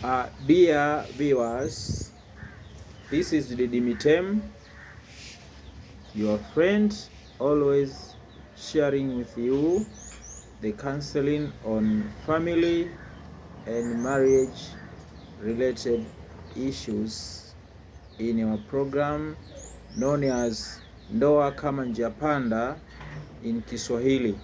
Dear viewers, this is Didimitem, your friend, always sharing with you the counseling on family and marriage related issues in our program known as Ndoa Kama Njia Panda in Kiswahili.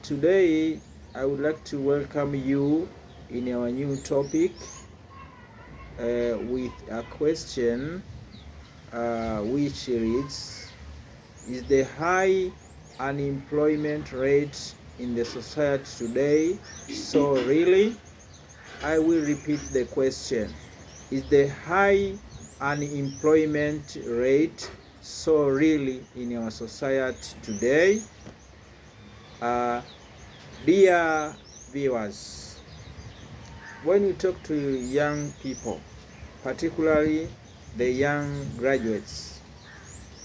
Today I would like to welcome you in our new topic with a question which reads, is the high unemployment rate in the society today so really? I will repeat the question. Is the high unemployment rate so really in our society today? Dear viewers, when you talk to young people, particularly the young graduates,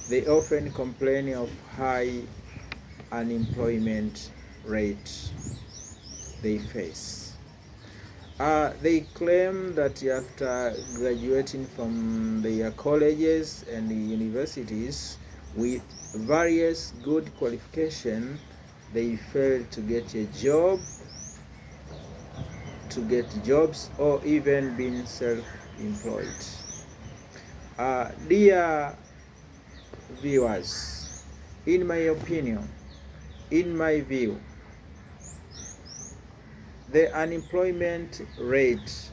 they often complain of high unemployment rate they face. They claim that after graduating from their colleges and universities with various good qualifications, they fail to get a job, to get jobs, or even being self-employed. Dear viewers, in my opinion, in my view, the unemployment rate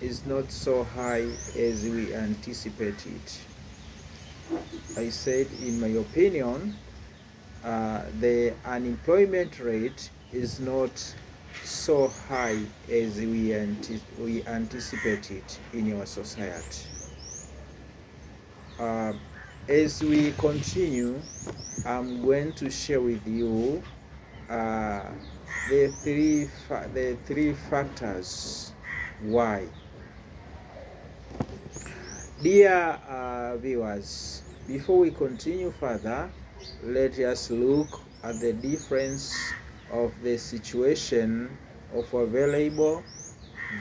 is not so high as we anticipate it. I said, in my opinion, the unemployment rate is not so high as we anticipate it in our society. As we continue, I'm going to share with you the three factors why. Dear viewers, before we continue further, let us look at the difference of the situation of available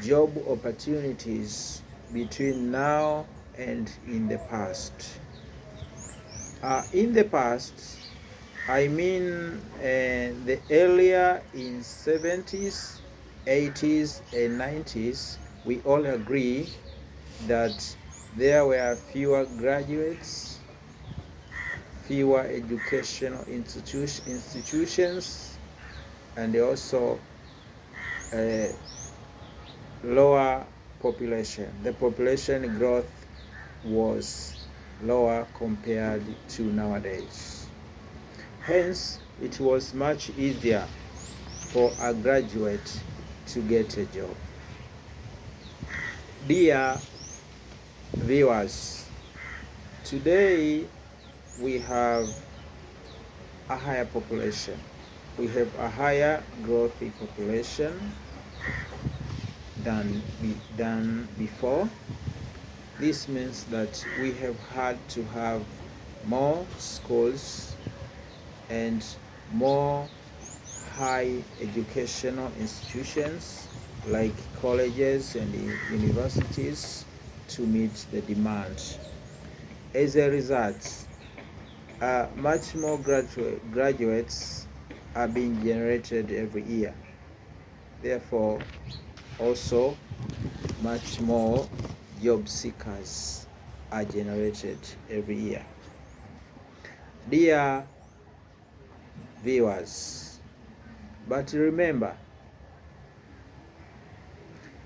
job opportunities between now and in the past. In the past, I mean the earlier in 70s, 80s and 90s, we all agree that there were fewer graduates, fewer educational institutions, and also lower population. The population growth was lower compared to nowadays. Hence, it was much easier for a graduate to get a job. Dear viewers, today we have a higher population. We have a higher growth in population than before. This means that we have had to have more schools and more high educational institutions like colleges and universities to meet the demand. As a result, much more graduates are being generated every year. Therefore, also much more job seekers are generated every year. Dear viewers, but remember,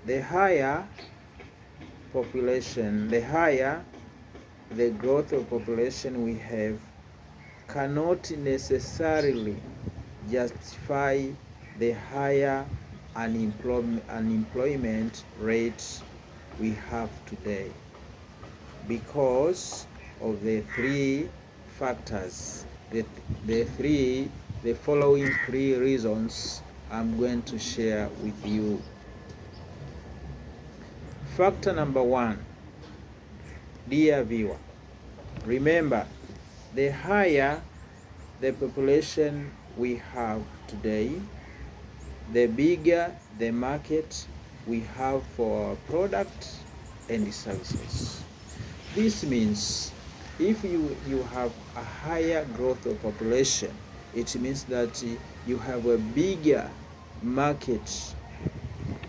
the higher population, the higher the growth of population we have cannot necessarily justify the higher unemployment rate we have today because of the three factors, the following three reasons I'm going to share with you. Factor number one, dear viewer, remember, the higher the population we have today, the bigger the market we have for our product and services. This means if you have a higher growth of population, it means that you have a bigger market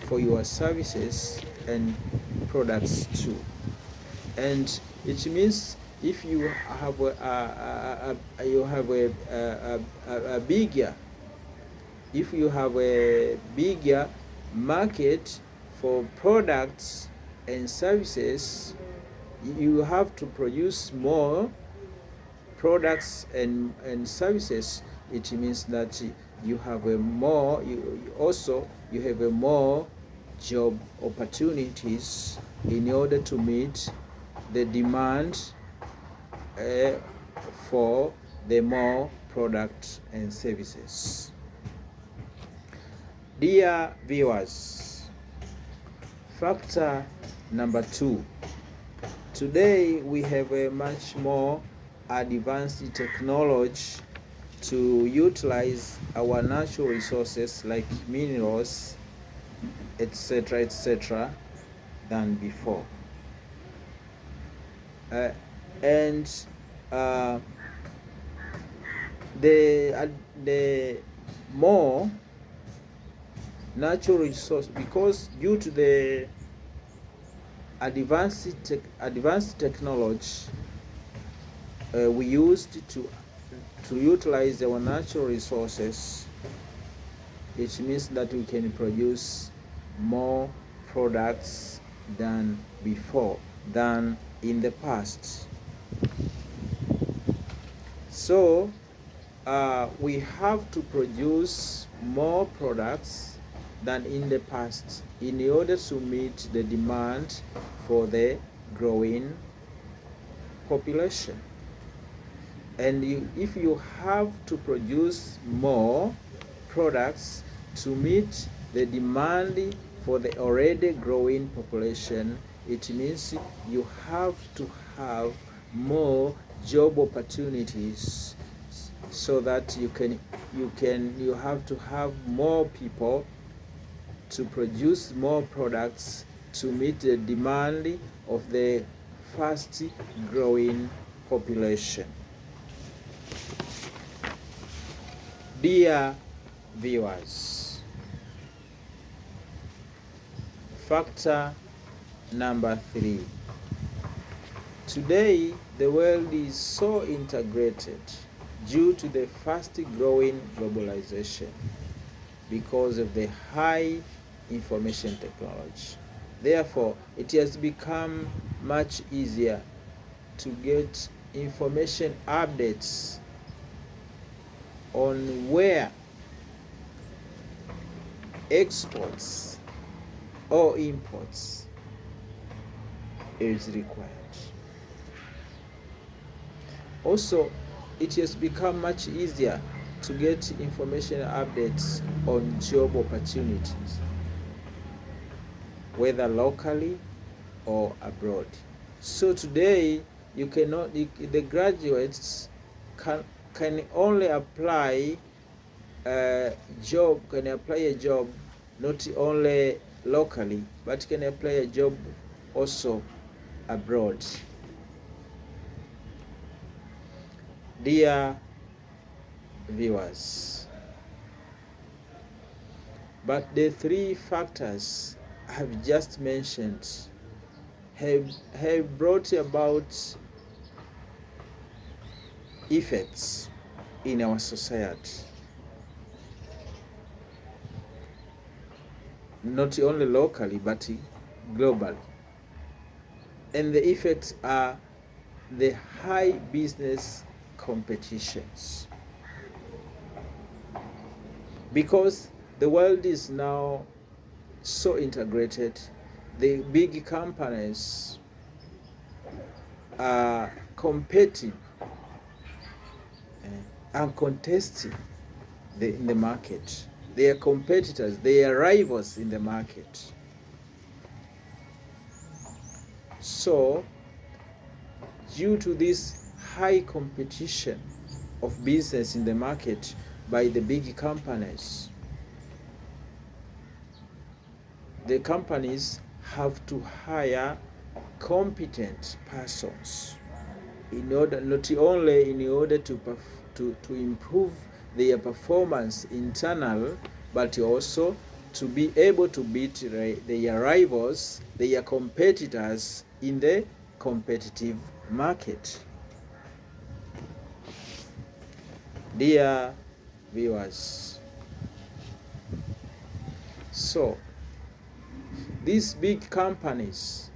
for your services and products too. And it means if you have a bigger, if you have a bigger market for products and services, you have to produce more products and services. It means that you have a more, you have a more job opportunities in order to meet the demand for the more products and services. Dear viewers, factor number 2. Today we have a much more advanced technology to utilize our natural resources like minerals, etc., than before. And the more natural resource, because due to the advanced technology we used to utilize our natural resources, it means that we can produce more products than before, than in the past. So we have to produce more products than in the past in order to meet the demand for the growing population. And if you have to produce more products to meet the demand for the already growing population, it means you have to have more job opportunities, so that you have to have more people to produce more products to meet the demand of the fast growing population. Dear viewers, factor number 3. Today the world is so integrated due to the fast growing globalization because of the high information technology. Therefore, it has become much easier to get information updates on where exports or imports is required. Also, it has become much easier to get information updates on job opportunities, whether locally or abroad. So today you cannot, the graduates can only apply a job, not only locally, but can apply a job also abroad. Dear viewers, but the 3 factors I have just mentioned have brought about effects in our society, not only locally but globally. And the effects are the high business competitions, because the world is now so integrated. The big companies are competing and contesting in the market. They are competitors, they are rivals in the market. So due to this high competition of business in the market by the big companies, the companies have to hire competent persons in order, not only in order to improve their performance internal, but also to be able to beat their rivals, their competitors in the competitive market. Dear viewers, so these big companies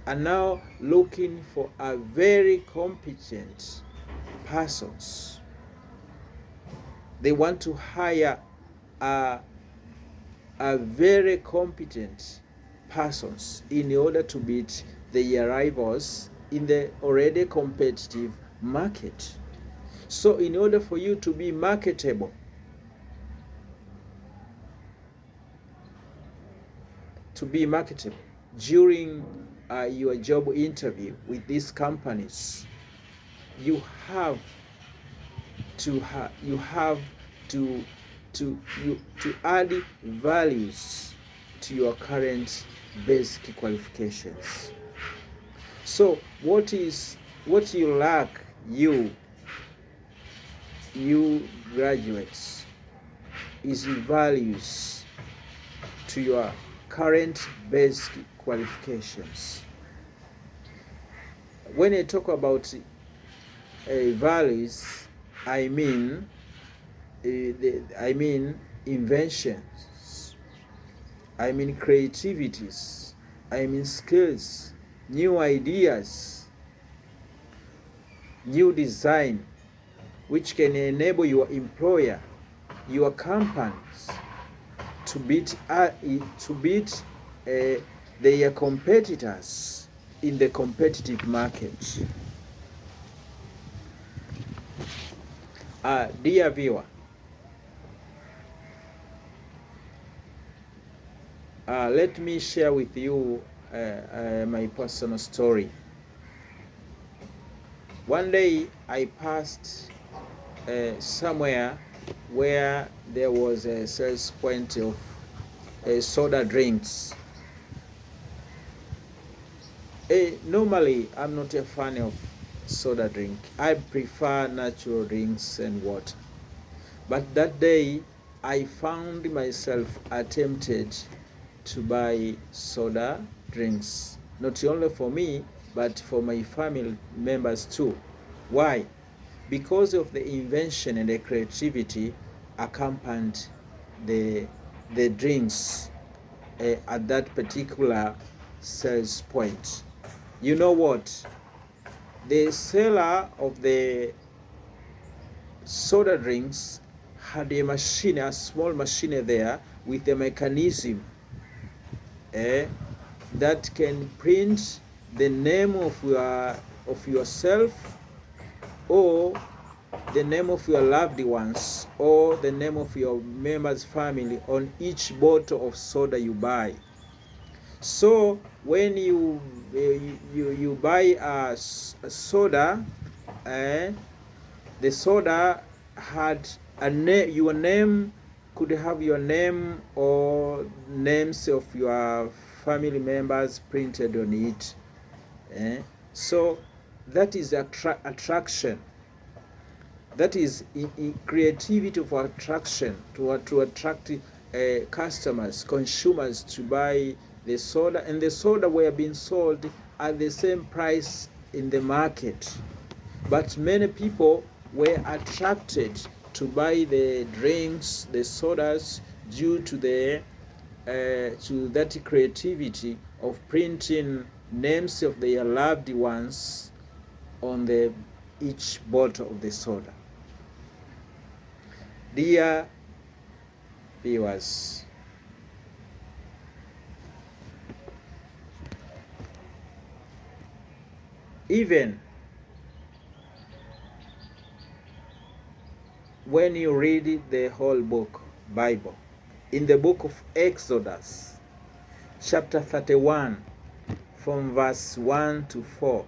are now looking for a very competent persons. They want to hire a very competent persons in order to beat their rivals in the already competitive market. So in order for you to be marketable, during your job interview with these companies, you have to add values to your current basic qualifications. So what you lack, you graduates, is values to your current basic qualifications. When I talk about values, I mean inventions, I mean creativities, I mean skills, new ideas, new design, which can enable your employer, your companies to beat their competitors in the competitive market. Dear viewer, let me share with you my personal story. One day I passed somewhere where there was a sales point of soda drinks. Normally, I'm not a fan of soda drink. I prefer natural drinks and water. But that day, I found myself attempted to buy soda drinks, not only for me, but for my family members too. Why? Because of the invention and the creativity accompanied the drinks at that particular sales point. You know what? The seller of the soda drinks had a machine, a small machine there with a mechanism that can print the name of yourself, or the name of your loved ones, or the name of your members' family on each bottle of soda you buy. So when you buy a soda, the soda had a name. Your name could have your name or names of your family members printed on it. So that is attraction. That is creativity for attraction, to attract customers, consumers to buy the soda, and the soda were being sold at the same price in the market. But many people were attracted to buy the drinks, the sodas, due to to that creativity of printing names of their loved ones on each bottle of the soda. Dear viewers, even when you read the whole book, Bible, in the book of Exodus, chapter 31, from verse 1 to 4,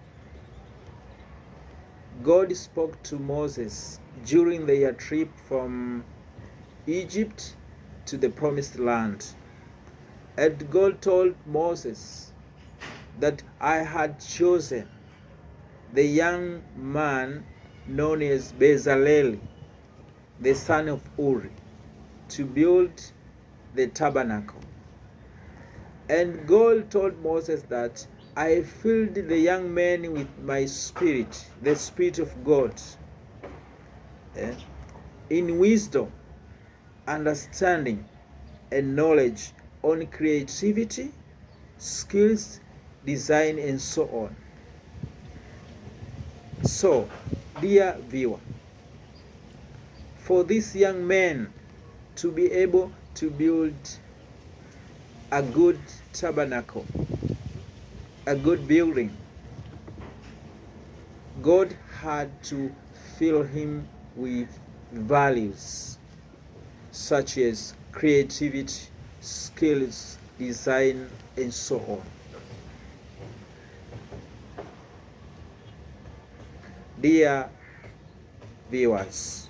God spoke to Moses during their trip from Egypt to the promised land. And God told Moses that I had chosen the young man known as Bezalel, the son of Uri, to build the tabernacle. And God told Moses that I filled the young man with my spirit, the spirit of God, in wisdom, understanding, and knowledge on creativity, skills, design, and so on. So, dear viewer, for this young man to be able to build a good tabernacle, a good building, God had to fill him with values such as creativity, skills, design, and so on. Dear viewers,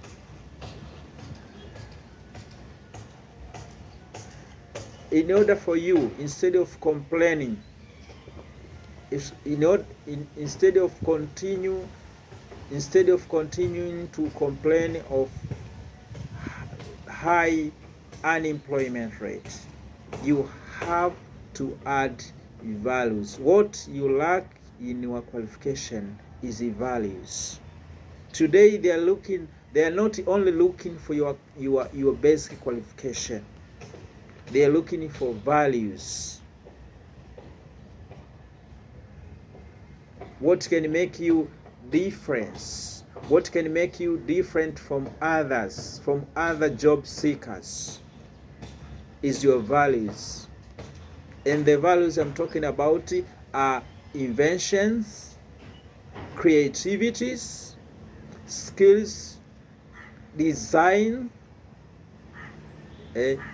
in order for you, instead of complaining, instead of continuing to complain of high unemployment rate, you have to add values. What you lack in your qualification is the values. Today they are not only looking for your basic qualification, they are looking for values. What can make you difference? What can make you different from others, from other job seekers, is your values. And the values I'm talking about are inventions, creativities, skills, design,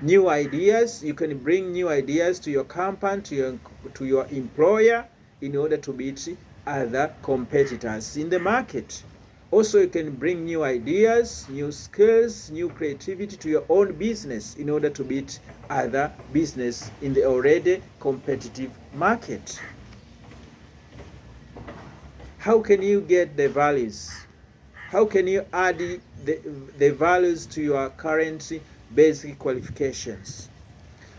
new ideas. You can bring new ideas to your company, to your employer, in order to beat other competitors in the market. Also, you can bring new ideas, new skills, new creativity to your own business in order to beat other business in the already competitive market. How can you get the values? How can you add the values to your current basic qualifications?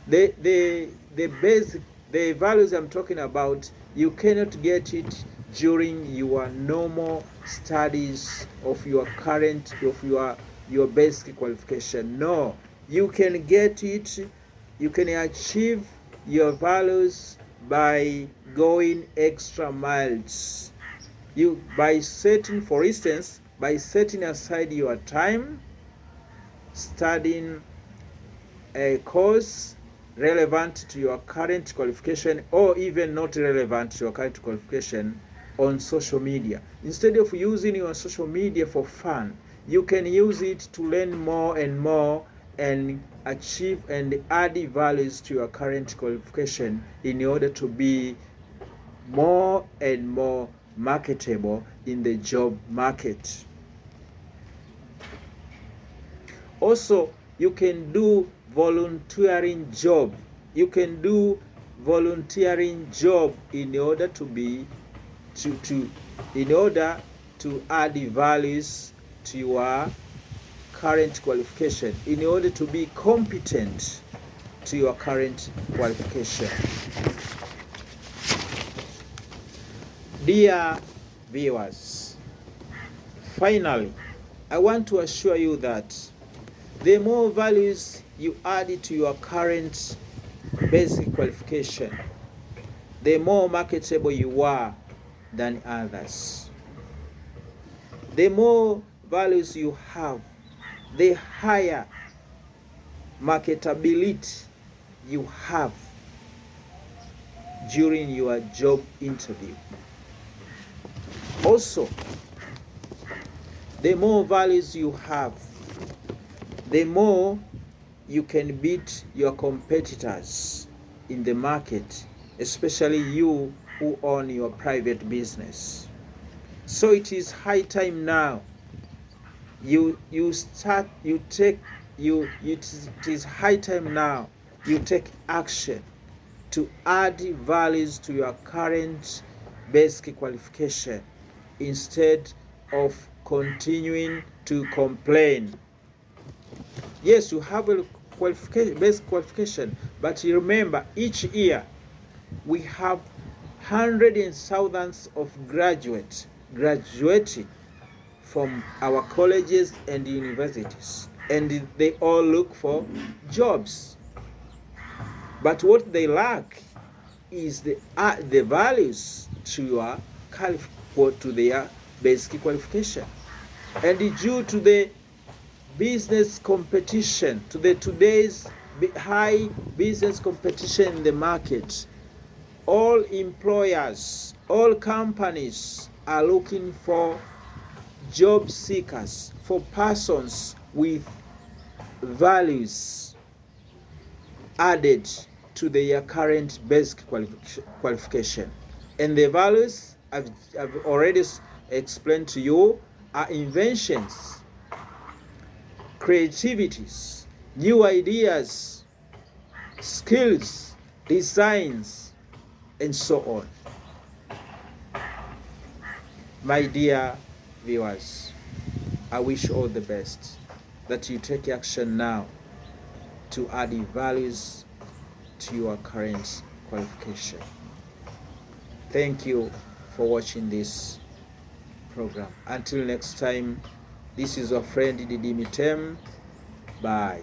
The values I'm talking about, you cannot get it during your normal studies of your basic qualification. No, you can get it, you can achieve your values by going extra miles. By setting aside your time, studying a course relevant to your current qualification, or even not relevant to your current qualification, on social media. Instead of using your social media for fun, you can use it to learn more and more and achieve and add values to your current qualification in order to be more and more marketable in the job market. Also, you can do volunteering job. You can do volunteering job in order to add values to your current qualification, in order to be competent to your current qualification. Dear viewers, finally, I want to assure you that the more values you add to your current basic qualification, the more marketable you are than others. The more values you have, the higher marketability you have during your job interview. Also, the more values you have, the more you can beat your competitors in the market, especially you who own your private business. So it is high time now it is high time now you take action to add values to your current basic qualification instead of continuing to complain. Yes, you have a basic qualification, but remember, each year we have hundreds and thousands of graduating from our colleges and universities, and they all look for jobs. But what they lack is the values to their basic qualification. And due to the business competition, to the today's high business competition in the market, all employers, all companies are looking for job seekers, for persons with values added to their current basic qualification. And the values I've already explained to you are inventions, creativities, new ideas, skills, designs, and so on. My dear viewers, I wish you all the best, that you take action now to add values to your current qualification. Thank you for watching this program. Until next time, this is your friend Didi Mitem. Bye.